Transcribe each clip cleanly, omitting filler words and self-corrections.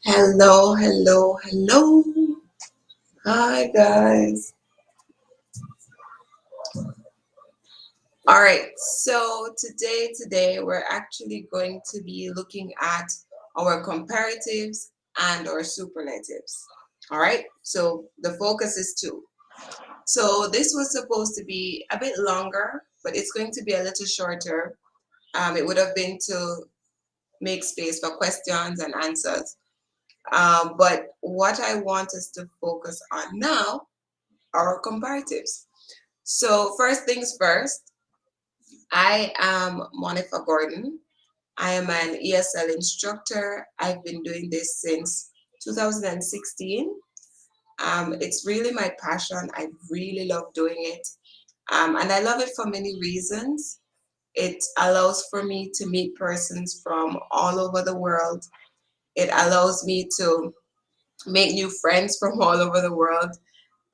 Hello, hello, hello. Hi, guys. All right, so today we're actually going to be looking at our comparatives and our superlatives. All right, so the focus is two. So this was supposed to be a bit longer, but it's going to be a little shorter. It would have been to make space for questions and answers. But what I want us to focus on now are comparatives. So first things first, I am Monica Gordon. I am an ESL instructor. I've been doing this since 2016. It's really my passion. I really love doing it. And I love it for many reasons. It allows for me to meet persons from all over the world. It allows me to make new friends from all over the world.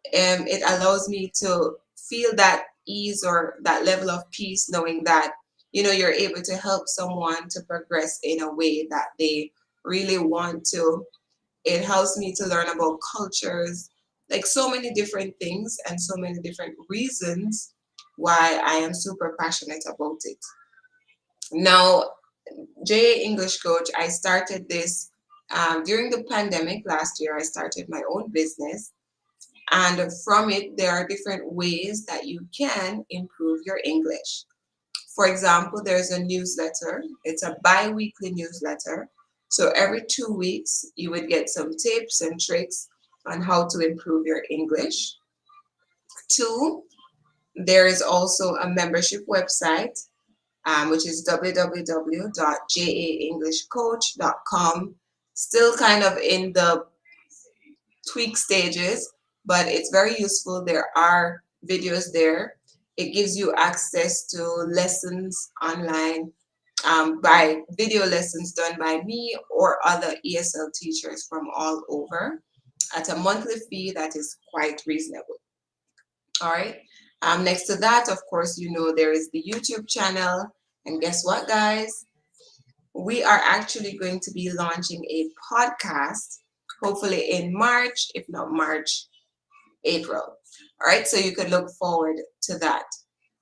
It allows me to feel that ease or that level of peace knowing that you're able to help someone to progress in a way that they really want to. It helps me to learn about cultures, like so many different things and so many different reasons why I am super passionate about it. Now, JA English Coach, I started this during the pandemic last year. I started my own business. And from it, there are different ways that you can improve your English. For example, there's a newsletter. It's a bi-weekly newsletter. So every 2 weeks, you would get some tips and tricks on how to improve your English. Two, there is also a membership website, which is www.jaenglishcoach.com. Still kind of in the tweak stages, but it's very useful. There are videos there. It gives you access to lessons online, by video lessons done by me or other ESL teachers from all over at a monthly fee that is quite reasonable. All right. Next to that, of course, there is the YouTube channel. And guess what, guys? We are actually going to be launching a podcast, hopefully in March, if not March, April. All right, so you could look forward to that.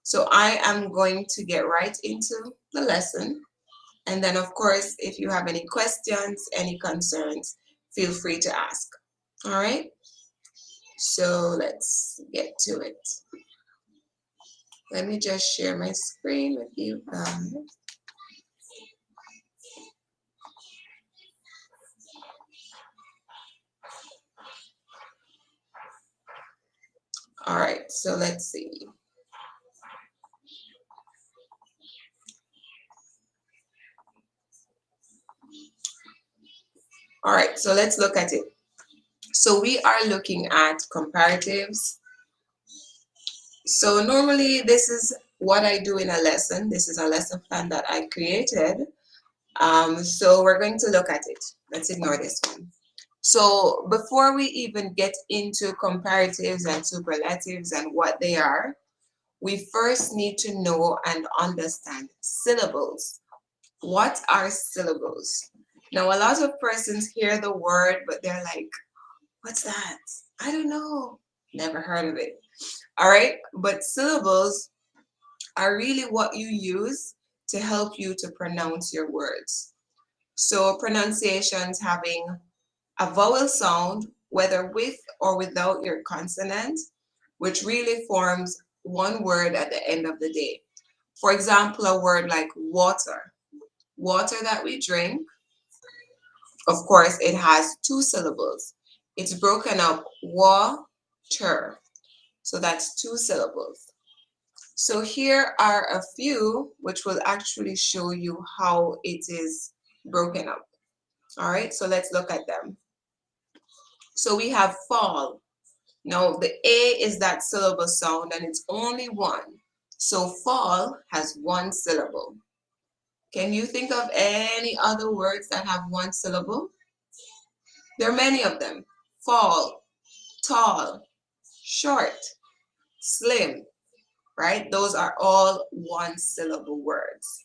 So I am going to get right into the lesson. And then, of course, if you have any questions, any concerns, feel free to ask. All right, so let's get to it. Let me just share my screen with you guys. All right, so let's see. All right, so let's look at it. So we are looking at comparatives. So normally this is what I do in a lesson. This is a lesson plan that I created. So we're going to look at it. Let's ignore this one. So before we even get into comparatives and superlatives and what they are, we first need to know and understand syllables. What are syllables? Now, a lot of persons hear the word, but they're like, what's that? I don't know. Never heard of it. All right. But syllables are really what you use to help you to pronounce your words. So pronunciations having a vowel sound, whether with or without your consonant, which really forms one word at the end of the day. For example, a word like water. Water that we drink, of course, it has two syllables. It's broken up water. So that's two syllables. So here are a few which will actually show you how it is broken up. All right, so let's look at them. So we have fall. Now the A is that syllable sound and it's only one. So fall has one syllable. Can you think of any other words that have one syllable? There are many of them. Fall, tall, short, slim, right? Those are all one syllable words.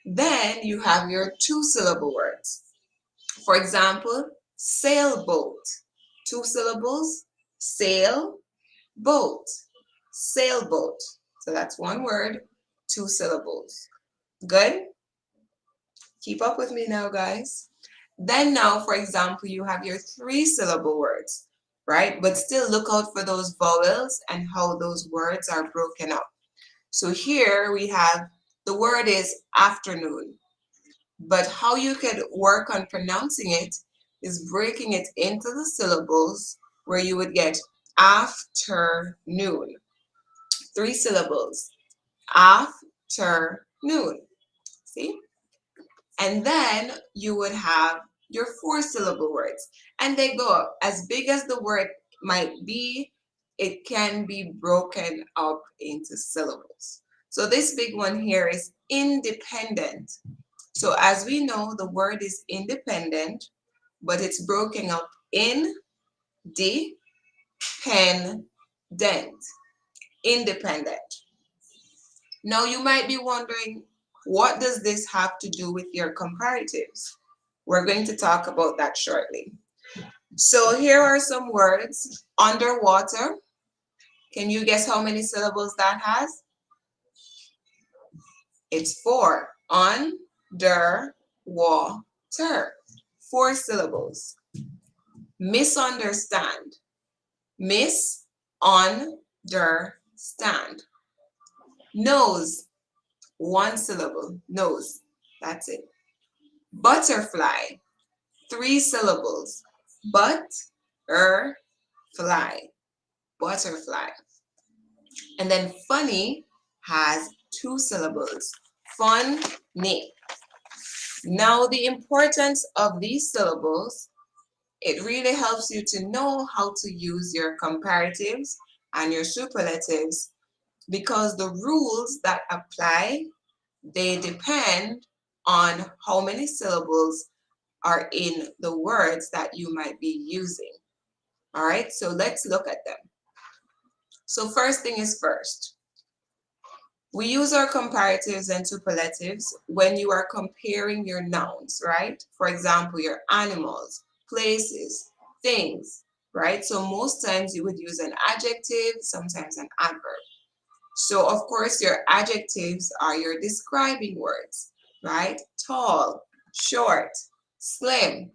Then you have your two syllable words. For example, sailboat. Two syllables, sail, boat, sailboat. So that's one word, two syllables. Good? Keep up with me now, guys. Then now, for example, you have your three syllable words, right? But still look out for those vowels and how those words are broken up. So here we have, the word is afternoon, but how you could work on pronouncing it is breaking it into the syllables where you would get afternoon. Three syllables, afternoon. See? And then you would have your four syllable words. And they go up. As big as the word might be, it can be broken up into syllables. So this big one here is independent. So as we know, the word is independent, but it's broken up in dependent. Independent. Now you might be wondering, what does this have to do with your comparatives? We're going to talk about that shortly. So here are some words. Underwater. Can you guess how many syllables that has? It's four. Under, water. Four syllables. Misunderstand. Miss, understand. Nose. One syllable. Nose. That's it. Butterfly. Three syllables. Fly. Butterfly. And then funny has two syllables. Funny. Now the importance of these syllables, it really helps you to know how to use your comparatives and your superlatives, because the rules that apply, they depend on how many syllables are in the words that you might be using. All right, so let's look at them. So first thing is first. We use our comparatives and superlatives when you are comparing your nouns, right? For example, your animals, places, things, right? So most times you would use an adjective, sometimes an adverb. So of course your adjectives are your describing words, right? Tall, short, slim.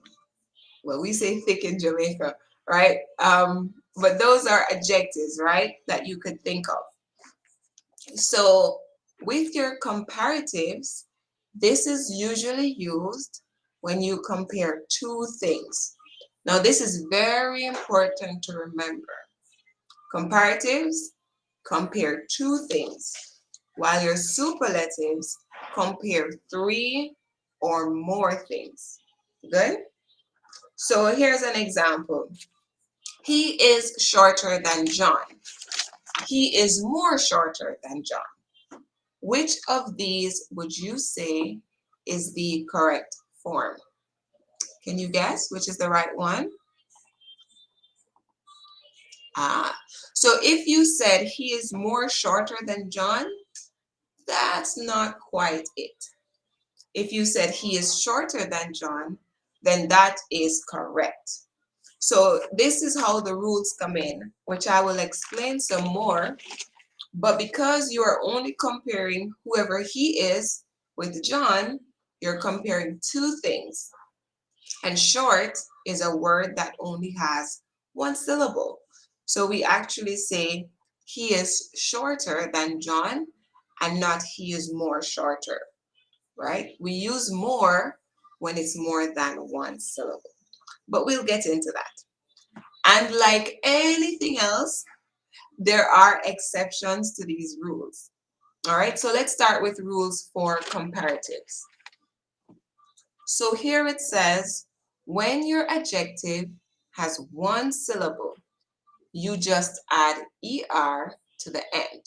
Well, we say thick in Jamaica, right? But those are adjectives, right? That you could think of. So with your comparatives, this is usually used when you compare two things. Now this is very important to remember. Comparatives compare two things, while your superlatives compare three or more things. Good? So here's an example. He is shorter than John. He is more shorter than John. Which of these would you say is the correct form? Can you guess which is the right one? So if you said he is more shorter than John, that's not quite it. If you said he is shorter than John, then that is correct. So this is how the rules come in, which I will explain some more. But because you are only comparing whoever he is with John, you're comparing two things. And short is a word that only has one syllable. So we actually say he is shorter than John and not he is more shorter, right? We use more when it's more than one syllable, but we'll get into that. And like anything else, there are exceptions to these rules. All right, so let's start with rules for comparatives. So here it says, when your adjective has one syllable, you just add ER to the end.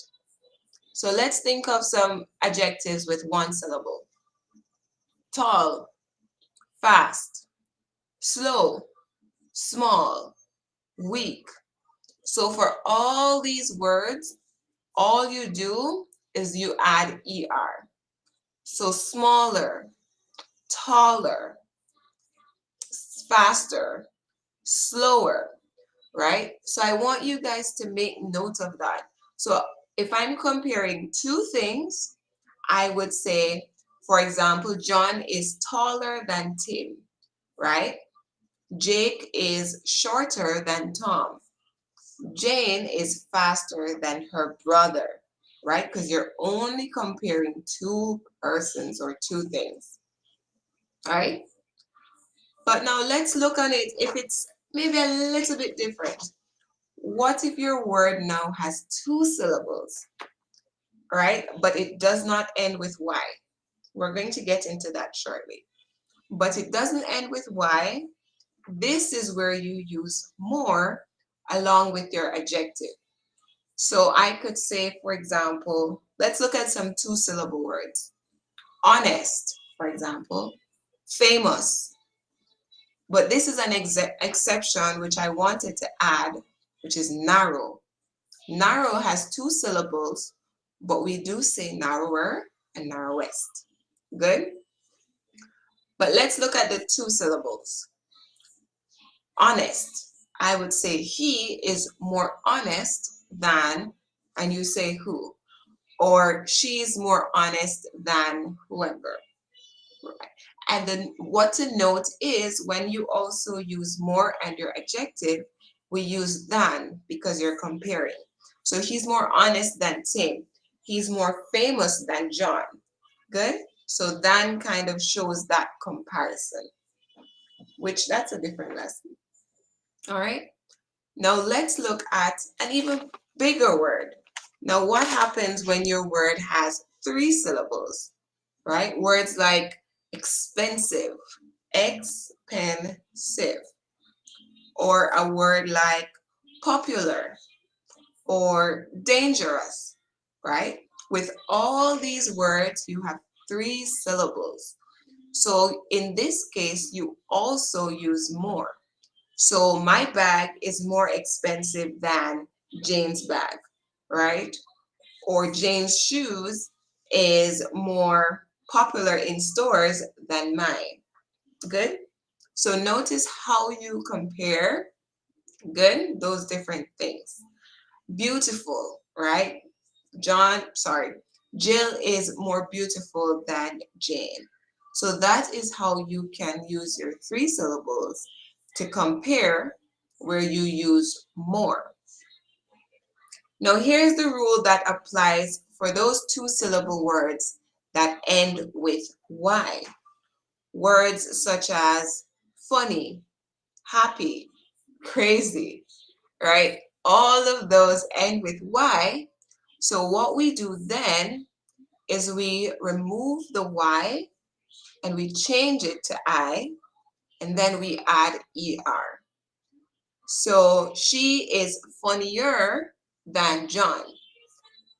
So let's think of some adjectives with one syllable. Tall, fast, slow, small, weak. So for all these words, all you do is you add ER. So smaller, taller, faster, slower, right? So I want you guys to make note of that. So if I'm comparing two things, I would say, for example, John is taller than Tim, right? Jake is shorter than Tom. Jane is faster than her brother, right? Because you're only comparing two persons or two things, all right? But now let's look at it if it's maybe a little bit different. What if your word now has two syllables, right? But it does not end with Y. We're going to get into that shortly. But it doesn't end with Y. This is where you use more along with your adjective. So I could say, for example, let's look at some two-syllable words. Honest, for example. Famous. But this is an exception which I wanted to add, which is narrow. Narrow has two syllables, but we do say narrower and narrowest. Good? But let's look at the two syllables. Honest. I would say he is more honest than, and you say who. Or she's more honest than whoever. Right. And then what to note is when you also use more and your adjective, we use than because you're comparing. So he's more honest than Tim. He's more famous than John. Good? So than kind of shows that comparison, which that's a different lesson. All right. Now let's look at an even bigger word. Now what happens when your word has three syllables, right? Words like expensive, expensive, or a word like popular or dangerous, right? With all these words, you have three syllables. So in this case, you also use more. So my bag is more expensive than Jane's bag, right? Or Jane's shoes is more popular in stores than mine. Good? So notice how you compare, good, those different things. Beautiful, right? Jill is more beautiful than Jane. So that is how you can use your three syllables to compare where you use more. Now here's the rule that applies for those two-syllable words that end with Y. Words such as funny, happy, crazy, right? All of those end with Y. So what we do then is we remove the Y and we change it to I, and then we add ER. So she is funnier than John.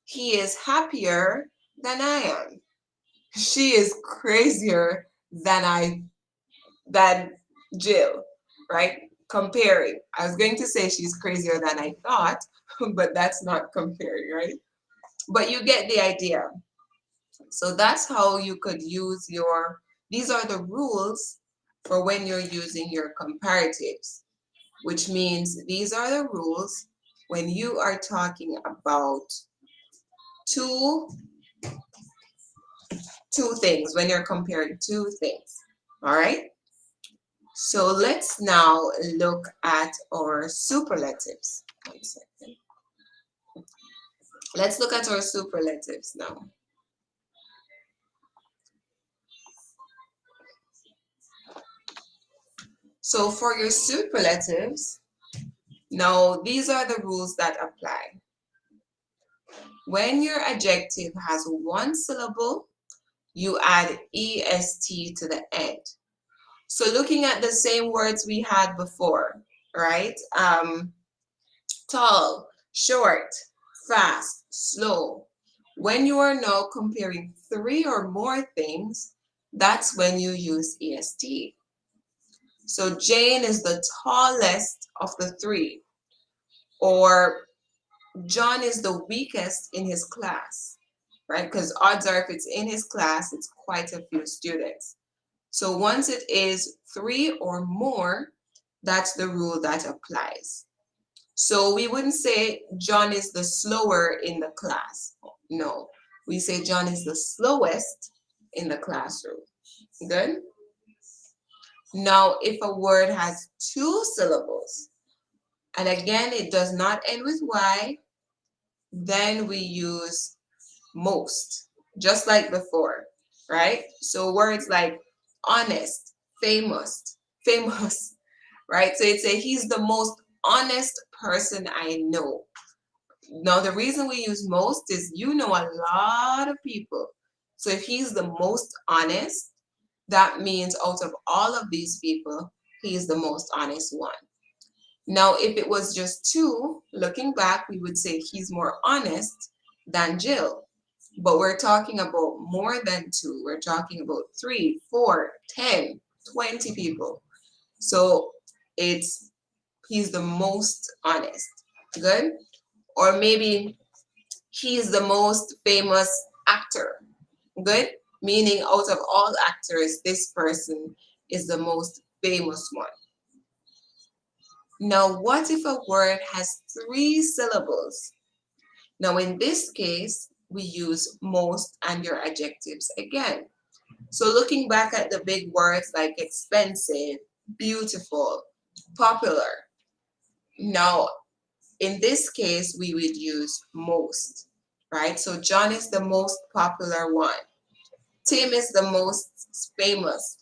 He is happier than I am. She is crazier than Jill, right? Comparing. I was going to say she's crazier than I thought, but that's not comparing, right? But you get the idea. So that's how you could use these are the rules for when you're using your comparatives, which means these are the rules when you are talking about two two things, when you're comparing two things. All right. So let's now look at our superlatives. 1 second. Let's look at our superlatives now. So for your superlatives, now these are the rules that apply. When your adjective has one syllable, you add est to the end. So looking at the same words we had before, right? Tall, short, fast, slow. When you are now comparing three or more things, that's when you use est. So Jane is the tallest of the three, or John is the weakest in his class, right? Because odds are if it's in his class, it's quite a few students. So once it is three or more, that's the rule that applies. So we wouldn't say John is the slower in the class. No, we say John is the slowest in the classroom. Good? Now, if a word has two syllables, and again, it does not end with Y, then we use most, just like before, right? So words like honest, famous, right? So it's a he's the most honest person I know. Now, the reason we use most is you know a lot of people. So if he's the most honest, that means out of all of these people, he is the most honest one. Now, if it was just two, looking back, we would say he's more honest than Jill. But we're talking about more than two. We're talking about 3, 4, 10, 20 people. So it's he's the most honest. Good? Or maybe he's the most famous actor. Good? Meaning out of all actors, this person is the most famous one. Now, what if a word has three syllables? Now, in this case, we use most and your adjectives again. So looking back at the big words like expensive, beautiful, popular. Now, in this case, we would use most, right? So John is the most popular one. Tim is the most famous.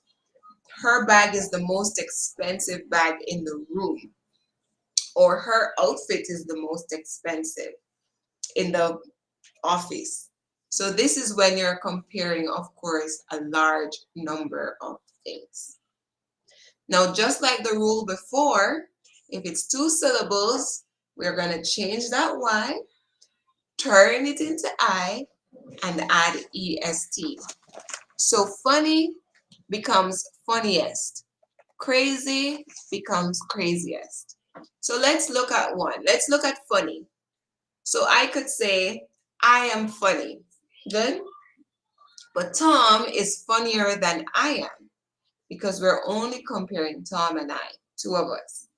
Her bag is the most expensive bag in the room. Or her outfit is the most expensive in the office. So this is when you're comparing, of course, a large number of things. Now, just like the rule before, if it's two syllables, we're going to change that Y, turn it into I, and add est. So funny becomes funniest. Crazy becomes craziest. So let's look at one. Let's look at funny. So I could say, I am funny. Good? But Tom is funnier than I am because we're only comparing Tom and I, two of us.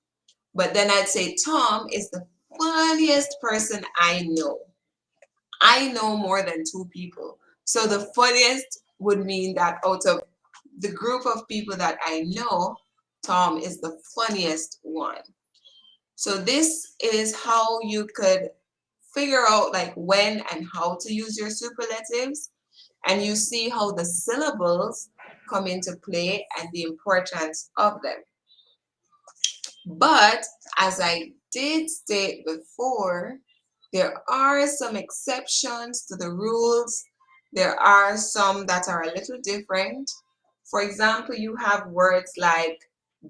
But then I'd say Tom is the funniest person I know. I know more than two people. So the funniest would mean that out of the group of people that I know, Tom is the funniest one. So this is how you could figure out like when and how to use your superlatives, and you see how the syllables come into play and the importance of them. But as I did state before, there are some exceptions to the rules. There are some that are a little different. For example, you have words like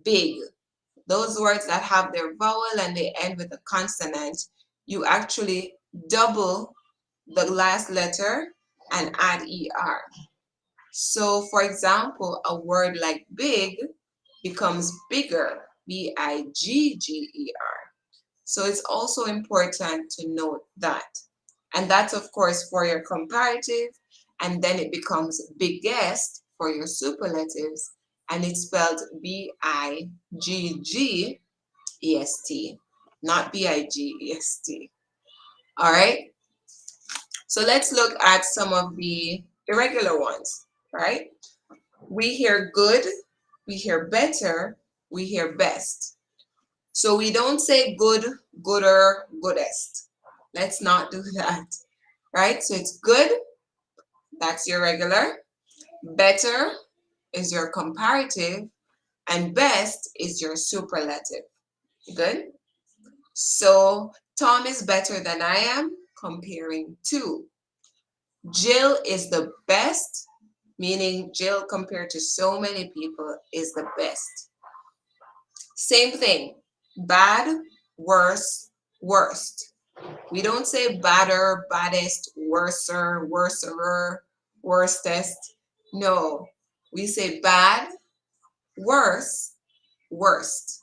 big. Those words that have their vowel and they end with a consonant, you actually double the last letter and add er. So for example, a word like big becomes bigger, bigger. So it's also important to note that. And that's of course for your comparative, and then it becomes biggest for your superlatives, and it's spelled biggest, not bigest. All right. So let's look at some of the irregular ones. right? We hear good, we hear better, we hear best. So we don't say good, gooder, goodest. Let's not do that, right? So it's good, that's your regular. Better is your comparative. And best is your superlative. Good? So Tom is better than I am, comparing to. Jill is the best, meaning Jill compared to so many people is the best. Same thing, bad, worse, worst. We don't say badder, baddest, worser, worserer, worstest. No, we say bad, worse, worst.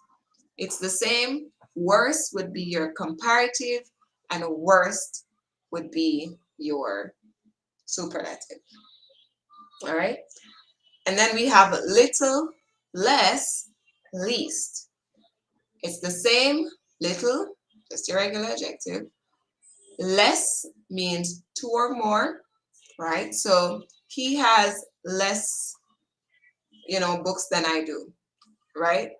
It's the same. Worst would be your comparative, and worst would be your superlative. All right. And then we have little, less, least. It's the same. Little, just your regular adjective. Less means two or more, right? So he has less, books than I do, right?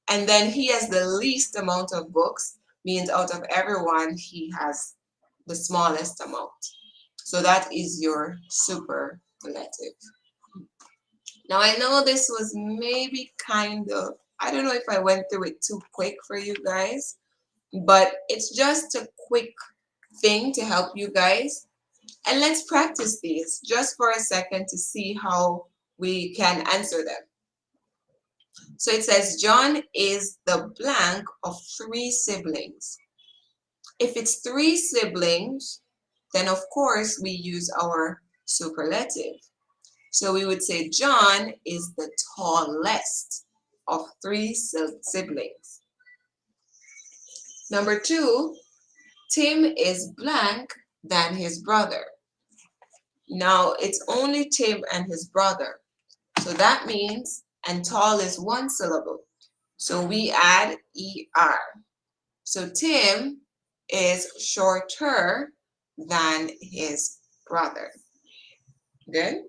And then he has the least amount of books, means out of everyone, he has the smallest amount. So that is your superlative. Now I know this was maybe kind of, I don't know if I went through it too quick for you guys, but it's just a quick thing to help you guys. And let's practice these just for a second to see how we can answer them. So it says John is the blank of 3 siblings. If it's 3 siblings, then of course we use our superlative. So we would say John is the tallest of 3 siblings. Number 2, Tim is blank than his brother. Now it's only Tim and his brother. So that means, and tall is 1 syllable. So we add ER. So Tim is shorter than his brother. Good.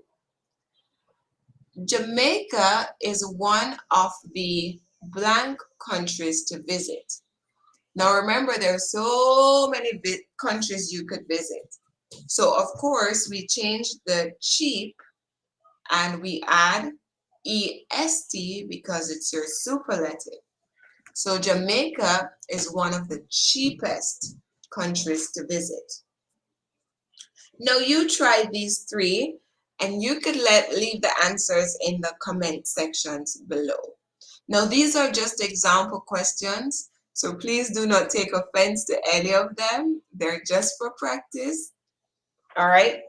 Jamaica is one of the blank countries to visit. Now remember, there are so many countries you could visit. So of course we change the cheap and we add EST because it's your superlative. So Jamaica is one of the cheapest countries to visit. Now you try these 3 and you could leave the answers in the comment sections below. Now these are just example questions, so please do not take offense to any of them. They're just for practice. All right.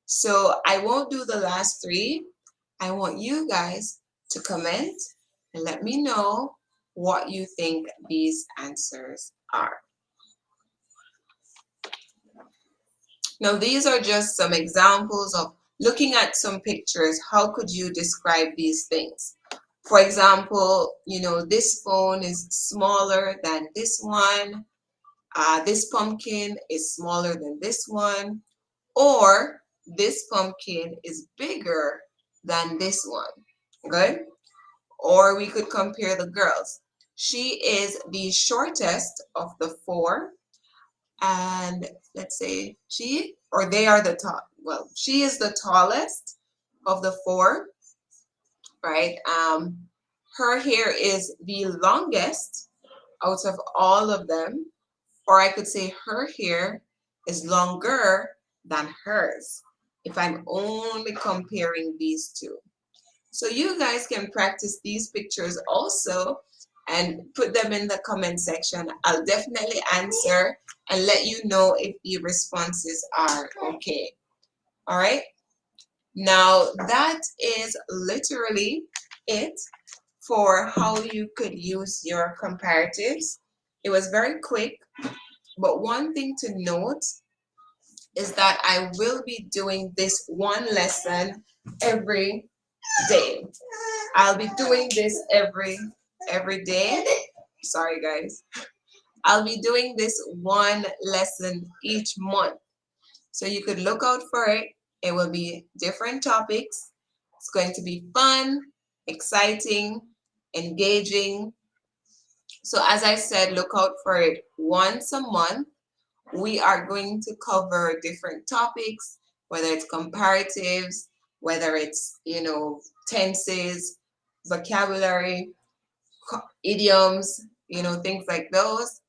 So I won't do the last 3. I want you guys to comment and let me know what you think these answers are. Now these are just some examples of looking at some pictures. How could you describe these things? For example, this phone is smaller than this one. This pumpkin is smaller than this one. Or this pumpkin is bigger than this one. Good? Or we could compare the girls. She is the shortest of the 4. And let's say they are the top. Well, she is the tallest of the 4, right? Her hair is the longest out of all of them, or I could say her hair is longer than hers if I'm only comparing these 2. So you guys can practice these pictures also and put them in the comment section. I'll definitely answer and let you know if the responses are okay. All right. Now that is literally it for how you could use your comparatives. It was very quick, but one thing to note is that I will be doing this one lesson every day. I'll be doing this every day. Sorry guys. I'll be doing this one lesson each month. So you could look out for it It will be different topics. It's going to be fun, exciting, engaging. So, as I said, look out for it once a month. We are going to cover different topics, whether it's comparatives, whether it's, tenses, vocabulary, idioms, things like those.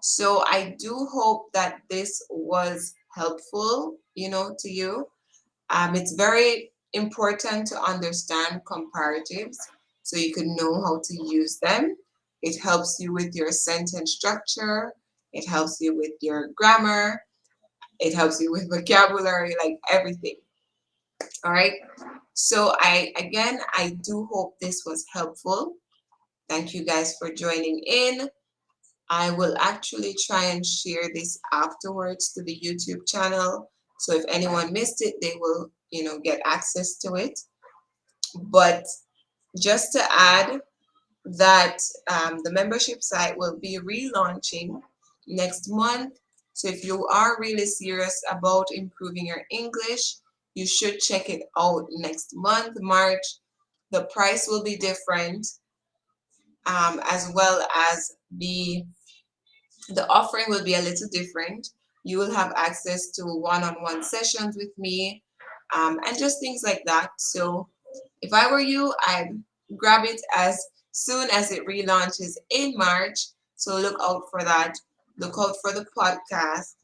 So I do hope that this was helpful, to you. It's very important to understand comparatives so you can know how to use them. It helps you with your sentence structure. It helps you with your grammar. It helps you with vocabulary, like everything. All right. So I do hope this was helpful. Thank you guys for joining in. I will actually try and share this afterwards to the YouTube channel. So if anyone missed it, they will, get access to it. But just to add that the membership site will be relaunching next month. So if you are really serious about improving your English, you should check it out next month, March. The price will be different, as well as the offering will be a little different. You will have access to one-on-one sessions with me, and just things like that. So if I were you, I'd grab it as soon as it relaunches in March. So look out for that. Look out for the podcast.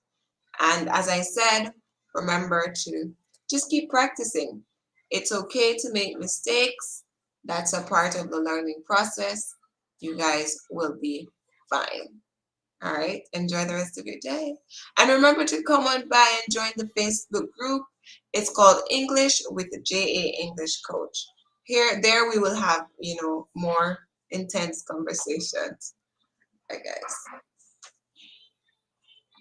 And as I said, remember to just keep practicing. It's okay to make mistakes. That's a part of the learning process. You guys will be fine. All right. Enjoy the rest of your day. And remember to come on by and join the Facebook group. It's called English with the JA English Coach. There we will have, more intense conversations. Bye, guys.